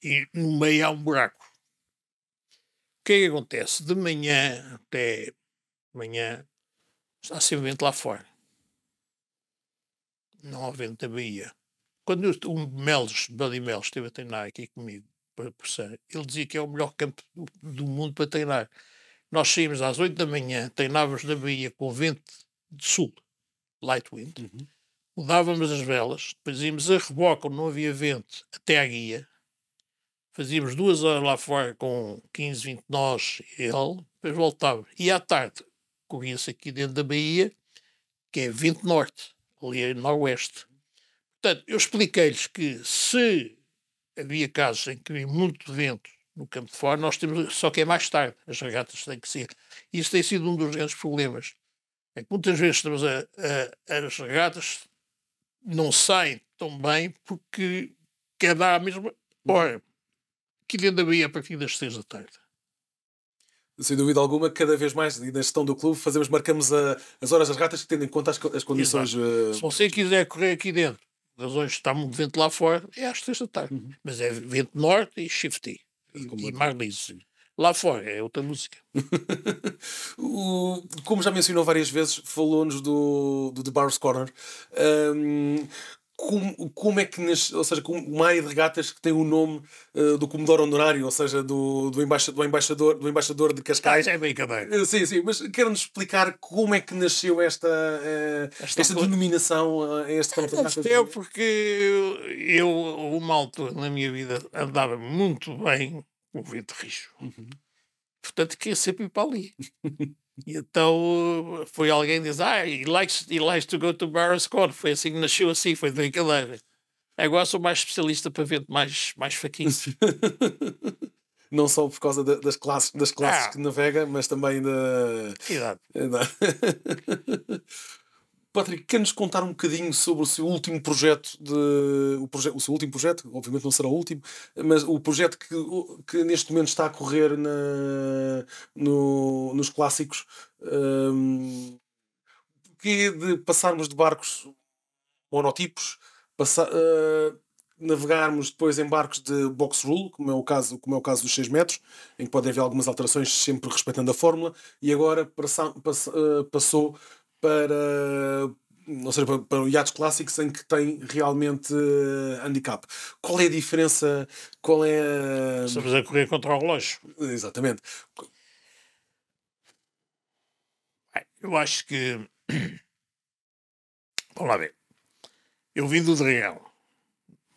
E no meio há um buraco. O que é que acontece? De manhã até manhã está sempre vento lá fora. Não há vento da Bahia. Quando o Buddy Melos esteve a treinar aqui comigo, ele dizia que é o melhor campo do mundo para treinar. Nós saímos às 8 da manhã, treinávamos na Bahia com vento de sul, light wind, mudávamos as velas, depois íamos a reboque, onde não havia vento, até à guia, Fazíamos 2 horas lá fora com 15, 20 nós e ele, depois voltava. E à tarde corria-se aqui dentro da Bahia, que é vento norte, ali no noroeste. Portanto, eu expliquei-lhes que se havia casos em que havia muito vento no campo de fora, nós temos, só que é mais tarde, as regatas têm que ser. Isso tem sido um dos grandes problemas. É que muitas vezes as regatas não saem tão bem porque quer dar a mesma hora. Aqui dentro da Bahia a partir das 6 da tarde. Sem dúvida alguma, cada vez mais, e na gestão do clube, marcamos as horas das regatas, tendo em conta as condições. Se você quiser correr aqui dentro, razões está muito vento lá fora, é às 3 da tarde. Mas é vento norte e shifty. E mar liso. Lá fora é outra música. Como já mencionou várias vezes, falou-nos do The Bar's Corner. Como é que ou seja, uma área de regatas que tem o nome do Comodoro Honorário, ou seja, do embaixador de Cascais. É brincadeira. Sim, mas quero-nos explicar como é que nasceu esta denominação a este campeonato. Porque eu, uma altura na minha vida, andava muito bem com o vento rijo. Portanto, queria sempre ir para ali. E então foi alguém que diz, he likes to go to Barras Corner. Foi assim que nasceu assim, foi de brincadeira. Agora sou mais especialista para vento mais fraquinho. Não só por causa das classes que navega, mas também da... Idade. Patrick, quer-nos contar um bocadinho sobre o seu último projeto? O seu último projeto, obviamente não será o último, mas o projeto que neste momento está a correr nos clássicos, que de passarmos de barcos monotipos, navegarmos depois em barcos de box rule, como é o caso dos 6 metros, em que podem haver algumas alterações sempre respeitando a fórmula, e agora passou para o iates clássicos em que tem realmente handicap. Qual é a diferença? Estamos a correr contra o relógio. Exatamente. Eu acho que... Vamos lá ver. Eu vim do Dragão.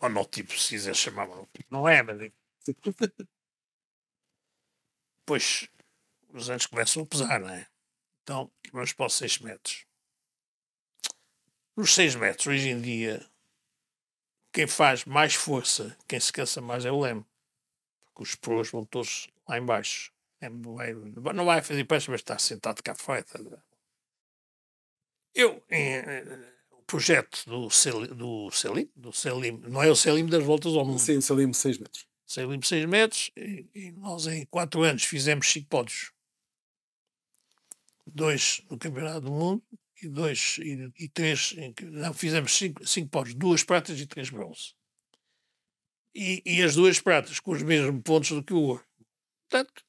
Monotipo, se quiser chamar monotipo. Não é, mas... Pois, os anos começam a pesar, não é? Então, vamos para os 6 metros. Nos 6 metros, hoje em dia, quem faz mais força, quem se cansa mais é o leme. Porque os pros vão todos lá em baixo. Não vai fazer peixe, mas está sentado cá fora. O projeto do Selim, não é o Selim das voltas ao mundo. Sim, o Selim 6 metros. Selim 6 metros, e nós em 4 anos fizemos 5 pódios. 2 no Campeonato do Mundo e 3, não, fizemos 5 pódios, 2 pratas e 3 bronze. E as 2 pratas com os mesmos pontos do que o ouro. Portanto,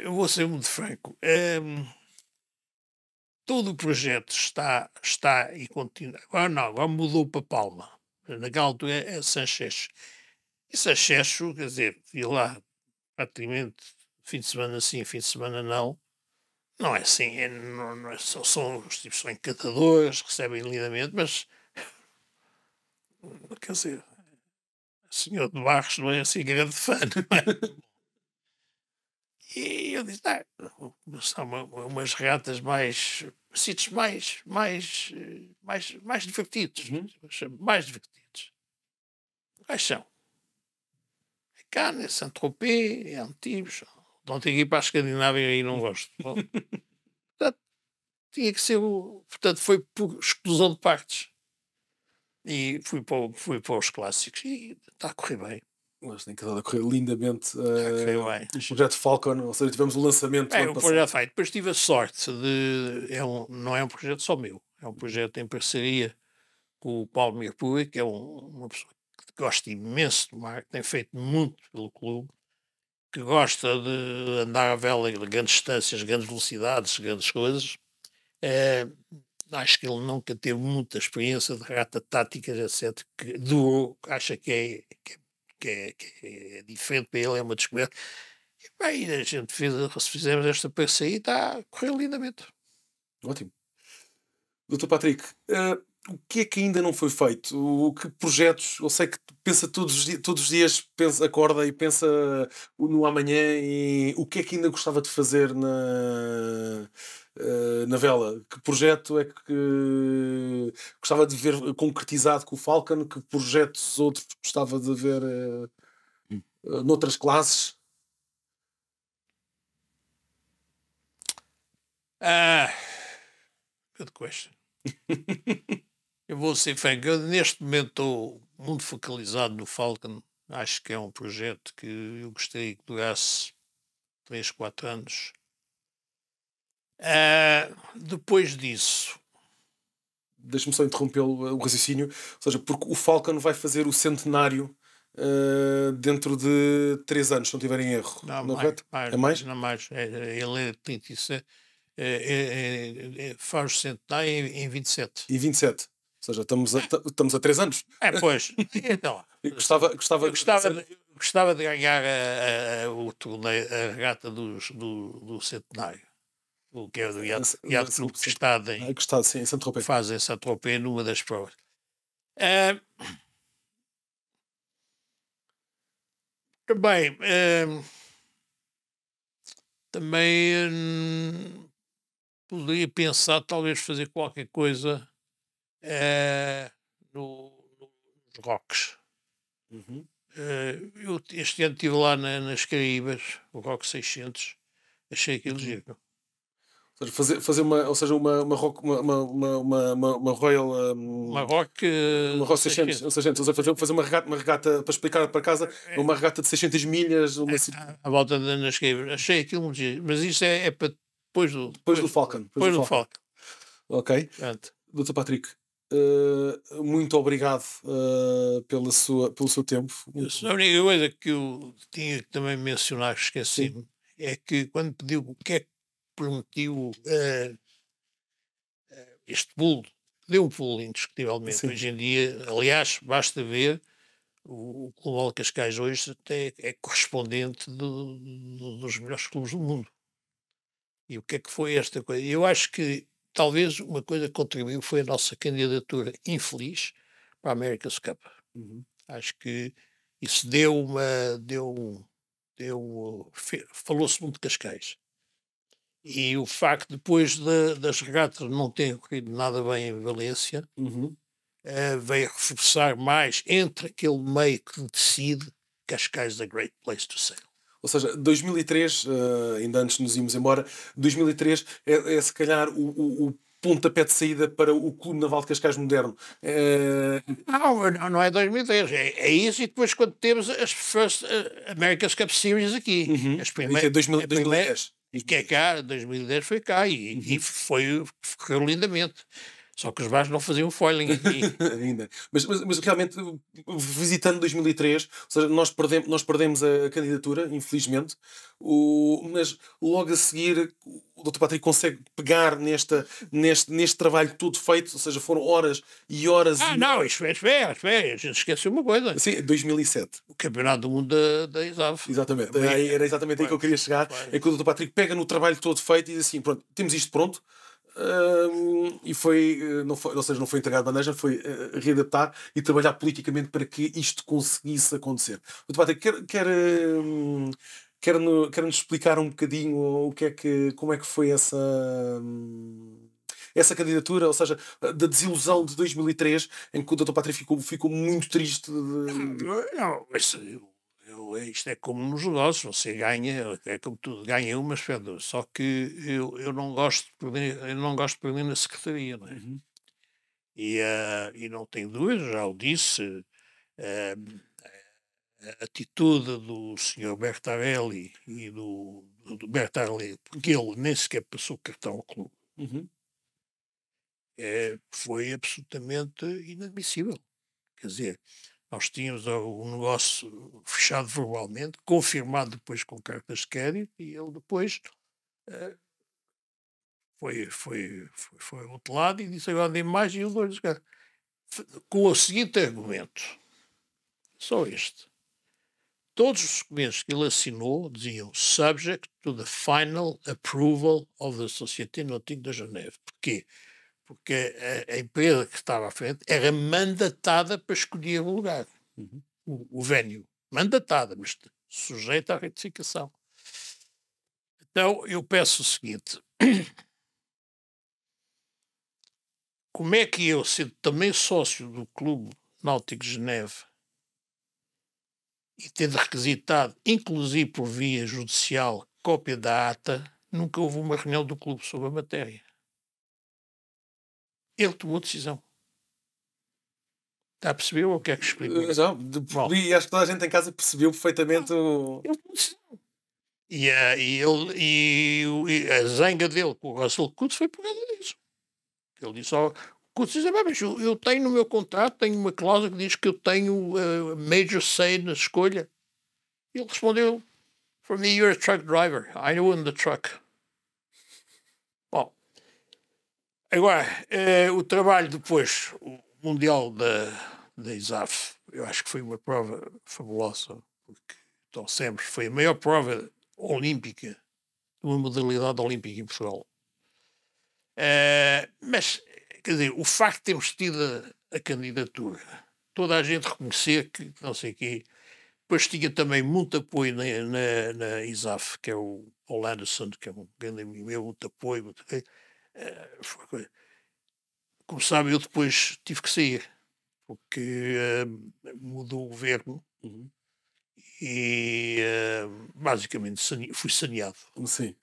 eu vou ser muito franco. Todo o projeto está e continua. Agora mudou para Palma. Naquela altura é Sanches. E Sanches, quer dizer, ia lá praticamente fim de semana sim, fim de semana não. Não é assim, são os tipos são encantadores, recebem lindamente, mas quer dizer, o senhor de Barros não é assim grande fã, não é? E eu disse, são umas regatas sítios mais divertidos. Mais divertidos. Quais são? É Cannes, é Saint-Tropez, é Antibes. Não tenho que ir para a Escandinávia e não gosto. Portanto, tinha que ser portanto, foi por exclusão de partes. E fui para os clássicos e está a correr bem. Mas tem que dar a correr lindamente o projeto Falcon, ou seja, tivemos o lançamento. O projeto feito. Depois tive a sorte de. Não é um projeto só meu, é um projeto em parceria com o Paulo Mirpuri, que é uma pessoa que gosta imenso do mar, que tem feito muito pelo clube, que gosta de andar à vela em grandes distâncias, grandes velocidades, grandes coisas. Acho que ele nunca teve muita experiência de regata táticas, etc. Que durou, acha que é diferente para ele, é uma descoberta. E bem, a gente fizemos esta parceria e está a correr lindamente. Ótimo. Dr. Patrick, o que é que ainda não foi feito? Que projetos? Eu sei que pensa todos os dias pensa, acorda e pensa no amanhã e o que é que ainda gostava de fazer na vela? Que projeto é que gostava de ver concretizado com o Falcon? Que projetos outros gostava de ver noutras classes? Good question. Eu vou ser franco, eu neste momento estou muito focalizado no Falcon. Acho que é um projeto que eu gostaria que durasse 3, 4 anos. Depois disso, Deixa-me só interrompê-lo o raciocínio. Ou seja, porque o Falcon vai fazer o centenário dentro de 3 anos, se não estiver em erro. não, Não é mais, correto? mais, É mais? não mais. Ele é 37, faz o centenário em 27. E 27. Ou seja, estamos a 3 anos. Pois, então, E gostava eu gostava de ganhar o torneio, a regata do centenário. O que é do Yacht Clube que está em, gostava, sim, em Saint-Tropez. faz em Saint-Tropez numa das provas. Ah, Bem, também poderia pensar talvez fazer qualquer coisa nos rocks. Uhum. Eu este ano estive lá nas Caraíbas, o Rock 600, achei aquilo giro. Ou seja, fazer uma Royal. Uma Rock Uma Royal 600, 600, ou seja, fazer uma regata, para explicar para casa, uma regata de 600 milhas, à volta nas Caraíbas. Achei aquilo muito giro, mas isso é para depois do Falcon. depois do Falcon. Ok. Portanto, Dr. Patrick, muito obrigado pelo seu tempo. a única coisa que eu tinha que também mencionar, que esqueci-me, é que quando pediu o que é que permitiu este pulo, deu um pulo indiscutivelmente. Sim. Hoje em dia, aliás, basta ver o Global de Cascais hoje até é correspondente dos melhores clubes do mundo. E o que é que foi esta coisa? Eu acho que talvez uma coisa que contribuiu foi a nossa candidatura infeliz para a America's Cup. Uhum. Acho que isso falou-se muito de Cascais. E o facto depois das regatas não terem corrido nada bem em Valência, Uhum. veio reforçar mais entre aquele meio que decide Cascais a great place to sail. Ou seja, 2003, ainda antes de nos irmos embora, 2003 é se calhar o pontapé de saída para o Clube Naval de Cascais moderno. Não é 2010, é isso, e depois quando temos as First America's Cup Series aqui. Uhum. As Isso é 2010. Que é cá, 2010 foi cá, e correu lindamente. Só que os bares não faziam foiling aqui. Ainda. Mas realmente, visitando 2003, ou seja, nós perdemos a candidatura, infelizmente, mas logo a seguir o Dr. Patrick consegue pegar neste trabalho todo feito, ou seja, foram horas e horas e Não, espera, a gente esqueceu uma coisa. Sim, 2007. O Campeonato do Mundo da ISAV. Exatamente. Era exatamente aí que eu queria chegar. É que o Dr. Patrick pega no trabalho todo feito e diz assim: pronto, temos isto pronto. E não foi, ou seja, não foi entregar a bandeja, foi readaptar e trabalhar politicamente para que isto conseguisse acontecer. O Dr. Patrick quer-nos explicar um bocadinho como é que foi essa candidatura, ou seja, da desilusão de 2003, em que o Dr. Patrick ficou muito triste. Não, isto é como nos negócios, você ganha, é como tudo, ganha umas, perde duas. Só que eu não gosto de perder na secretaria, não é? Uhum. E não tenho dúvidas, já o disse, a atitude do Sr. Bertarelli e do Bertarelli, porque ele nem sequer passou cartão ao clube, Uhum. foi absolutamente inadmissível. Quer dizer, nós tínhamos o negócio fechado verbalmente, confirmado depois com cartas de crédito, e ele depois foi ao outro lado e disse agora dê mais, e o dois com o seguinte argumento, só este. Todos os documentos que ele assinou diziam subject to the final approval of the Société Nautique de Genève. Porquê? porque a empresa que estava à frente era mandatada para escolher o lugar, o venue. Mandatada, mas sujeita à retificação. Então, eu peço o seguinte: como é que eu, sendo também sócio do Clube Náutico de Geneve e tendo requisitado, inclusive por via judicial, cópia da ata, nunca houve uma reunião do clube sobre a matéria? Ele tomou decisão. Está a perceber ou quer que explique? Já, e acho que toda a gente em casa percebeu perfeitamente Ele tomou decisão. E a zanga dele com o Russell Coutts foi por causa disso. Ele disse ao Coutts, mas eu tenho no meu contrato, tenho uma cláusula que diz que eu tenho major say na escolha. Ele respondeu, for me you're a truck driver, I own the truck. Bom, agora, o trabalho depois, o Mundial da ISAF, eu acho que foi uma prova fabulosa, porque então, sempre foi a maior prova olímpica, de uma modalidade olímpica em Portugal. Mas, quer dizer, o facto de termos tido a candidatura, toda a gente reconhecer que não sei o quê, depois tinha também muito apoio na ISAF, que é o Paul Anderson, que é um grande amigo meu, muito apoio. Como sabe, eu depois tive que sair, porque mudou o governo e basicamente fui saneado. sim.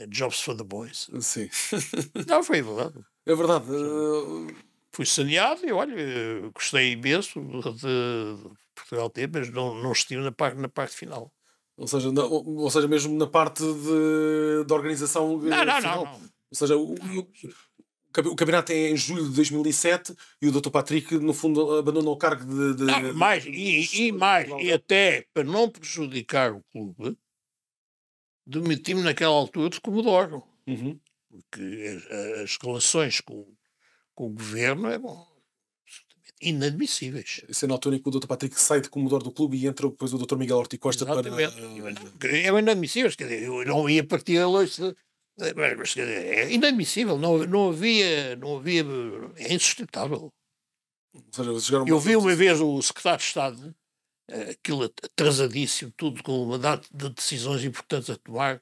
Jobs for the boys. Sim. Não, foi verdade. É verdade. Fui saneado e, olha, gostei imenso de Portugal ter, mas não estive na parte final. Ou seja, mesmo na parte da organização final. Não. Ou seja, o campeonato é em julho de 2007 e o Dr. Patrick, no fundo, abandonou o cargo de Não, mais, e até para não prejudicar o clube, demiti-me naquela altura de Comodoro. Porque as relações com o governo eram inadmissíveis. Isso é na altura em que o Dr. Patrick sai de Comodoro do clube e entra depois o Dr. Miguel Horticosta para... Eram inadmissíveis, quer dizer, eu não ia partir a luz, mas quer dizer, é inadmissível, não havia, é insustentável. Ou seja, Eu vi uma vez o secretário de Estado, aquilo atrasadíssimo, tudo com uma data de decisões importantes a tomar,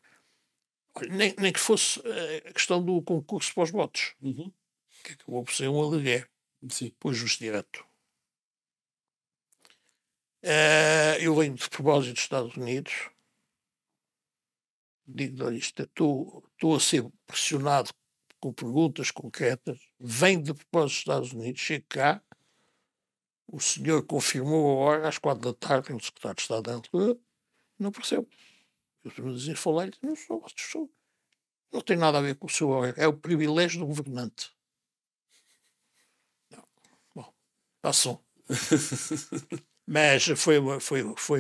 nem que fosse a questão do concurso para os votos, que acabou por ser um aluguer, por justo direto. Eu venho de propósito dos Estados Unidos, digo isto, estou a ser pressionado com perguntas concretas, venho de propósito dos Estados Unidos, chego cá, o senhor confirmou a hora às 4 da tarde, o secretário de Estado da altura, não apareceu. Eu estou a dizer, falei-lhe, não tem nada a ver com o seu horário, é o privilégio do governante. Não. Bom, passou. Mas foi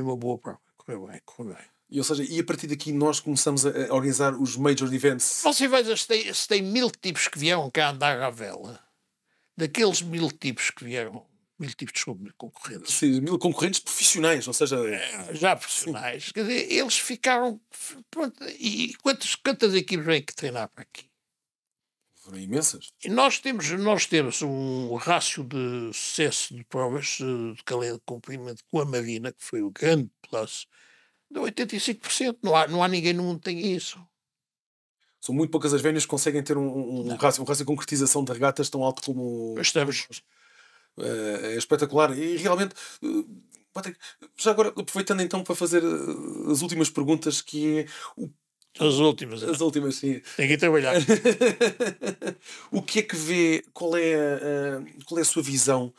uma boa prova. Correu bem. E, ou seja, e a partir daqui nós começamos a organizar os major events. Você veja se tem 1000 tipos que vieram cá andar à vela. Daqueles 1000 tipos que vieram, 1000 tipos de concorrentes. Sim, 1000 concorrentes profissionais, ou seja... Já profissionais. Sim. Quer dizer, eles ficaram... Pronto, e quantas equipes vêm que treinar para aqui? Foram imensas. E nós temos um rácio de sucesso de provas de calendário de cumprimento com a Marina, que foi o grande plus, de 85%. Não há ninguém no mundo que tenha isso. São muito poucas as vénias que conseguem ter um rácio de concretização de regatas tão alto como... Mas estamos... É espetacular. E realmente... Já agora, aproveitando então para fazer as últimas perguntas, que é... As últimas, sim. Tem que ir trabalhar. O que é que vê? Qual é a sua visão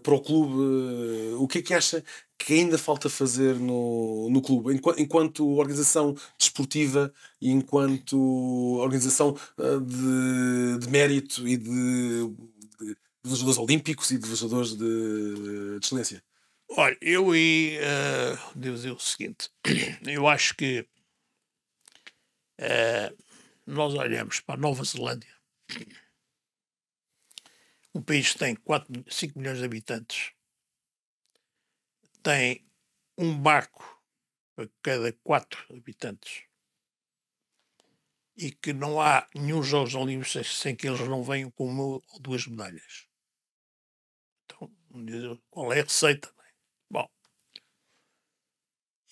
para o clube? O que é que acha que ainda falta fazer no clube? Enquanto organização desportiva e enquanto organização de mérito e de velejadores olímpicos e de velejadores de excelência? Olha, eu devo dizer o seguinte. Eu acho que nós olhamos para a Nova Zelândia, um país que tem 5 milhões de habitantes, tem um barco para cada 4 habitantes, e que não há nenhum Jogos Olímpicos sem que eles não venham com uma ou duas medalhas. Então, qual é a receita? Bom,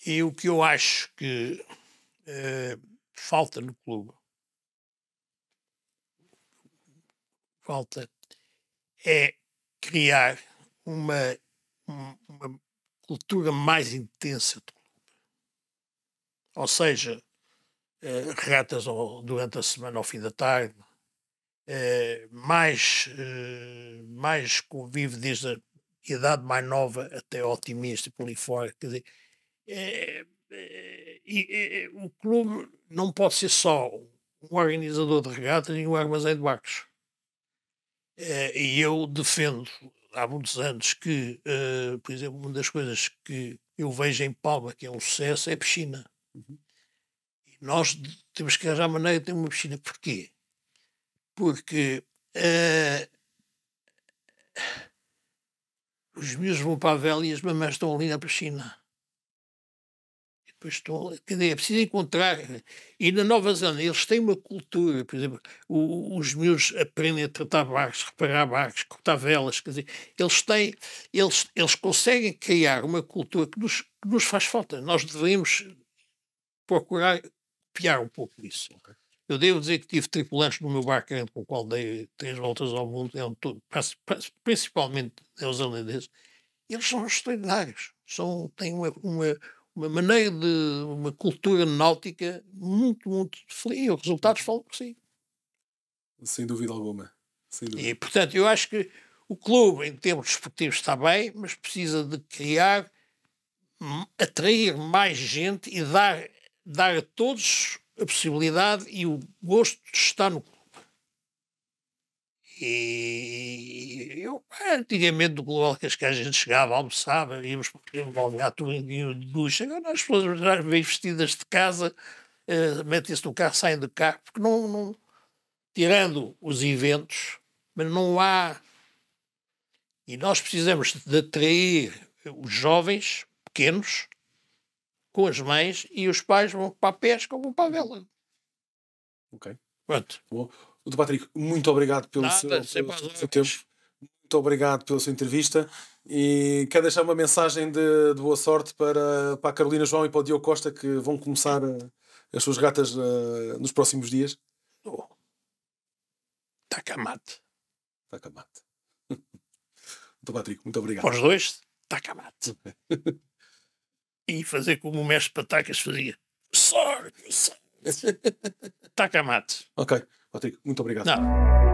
e o que eu acho que falta no clube, falta é criar uma cultura mais intensa do clube. Ou seja, regatas durante a semana ao fim da tarde, mais convívio desde a idade mais nova até otimista e por ali fora. Quer dizer, o clube não pode ser só um organizador de regatas e um armazém de barcos. E eu defendo há muitos anos que, por exemplo, uma das coisas que eu vejo em Palma que é um sucesso é a piscina. Uhum. E nós temos que arranjar maneira de ter uma piscina. Porquê? Porque os miúdos vão para a vela e as mamães estão ali na piscina. E depois estão, quer dizer, é preciso encontrar. E na Nova Zelândia eles têm uma cultura, por exemplo, os miúdos aprendem a tratar barcos, reparar barcos, cortar velas, quer dizer, eles conseguem criar uma cultura que nos faz falta. Nós deveríamos procurar copiar um pouco isso. Okay. Eu devo dizer que tive tripulantes no meu barco com o qual dei 3 voltas ao mundo, principalmente neozelandeses. Eles são extraordinários. Têm uma maneira de uma cultura náutica muito, muito feliz. E os resultados falam por si. Sem dúvida alguma. Sem dúvida. E, portanto, eu acho que o clube, em termos desportivos, está bem, mas precisa de criar, atrair mais gente e dar a todos a possibilidade e o gosto de estar no clube. E eu, antigamente, no Global Cascais, a gente chegava, almoçava, íamos para o balneário de ducha. Agora as pessoas já vêm vestidas de casa, metem-se no carro, saem do carro, porque não tirando os eventos, mas não há. E nós precisamos de atrair os jovens pequenos com as mães e os pais vão para a pesca ou vão para a vela. Ok. Pronto. Bom. Dr. Patrick, muito obrigado pelo seu tempo. Muito obrigado pela sua entrevista. E quero deixar uma mensagem de boa sorte para a Carolina João e para o Diogo Costa, que vão começar as suas regatas nos próximos dias. Tacamate. Tacamate. Dr. Patrick, muito obrigado. Para os dois, tacamate. E fazer como o mestre Patacas fazia. Sorte. Tacamate. Ok, Patrick, muito obrigado. Não.